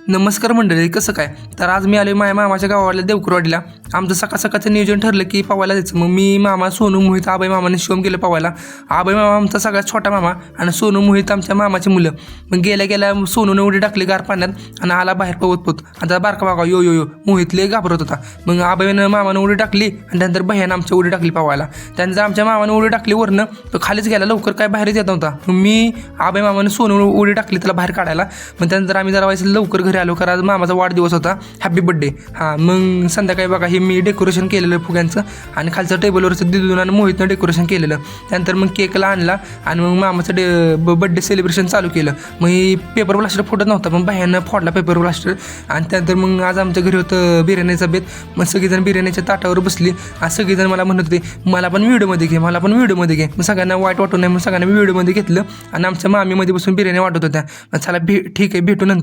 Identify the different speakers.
Speaker 1: नमस्कार मंडळी, कसं काय? तर आज मी आलो माझ्या मामाच्या गावाला देवकुरवाडीला. आमचं सकाळचं नियोजन ठरलं की पवायला जायचं. मग मी, मामा, सोनू, मोहित, आबाई मामाने शिवम गेलं पवायला. आबाई मामा आमचा सगळ्यात छोटा मामा आणि सोनू मोहित आमच्या मामाची मुलं. मग गेल्या सोनूने उडी टाकली गार पाण्यात आणि आला बाहेर पवत. आता बारका बागा यो यो यो मोहित लय घाबरत होता. मग आबाईनं मामानं उडी टाकली आणि त्यानंतर भैयानं आमच्या उडी टाकली पवायला. त्यानंतर आमच्या मामानं उडी टाकली वरनं, तो खालीच गेला, लवकर काय बाहेरच येत नव्हता. मग मी, आबाई मामानं सोनू उडी टाकली त्याला बाहेर काढायला. मग त्यानंतर आम्ही जरा व्हायचं लवकर घरी आलो, कारण आज मामाचा वाढदिवस होता. Happy birthday. हां, मग संध्याकाळी बघा हे मी डेकोरेशन केलेलं फुग्यांचं आणि खालचं टेबलवरचं दिदून आणि मोहितनं डेकोरेशन केलेलं. त्यानंतर मग केकला आणला आणि मग मामाचं बड्डे सेलिब्रेशन चालू केलं. मग ही पेपर ब्लास्टर फुटत नव्हता, पण बाह्यानं फोडला पेपर ब्लास्टर. आणि त्यानंतर मग आज आमच्या घरी होतं बिर्याणीचा बेत. मग सगळीजण बिर्याणीच्या ताटावर बसली आणि सगळीजण मला म्हणत होते मला पण व्हिडिओमध्ये घे, मला पण व्हिडिओमध्ये घे. मग सगळ्यांना वाईट वाटू नये मग सगळ्यांना व्हिडिओमध्ये घेतलं आणि आमच्या मामीमध्ये बसून बिर्याणी वाटत होत्या. चला ठीक आहे, भेटू नंतर.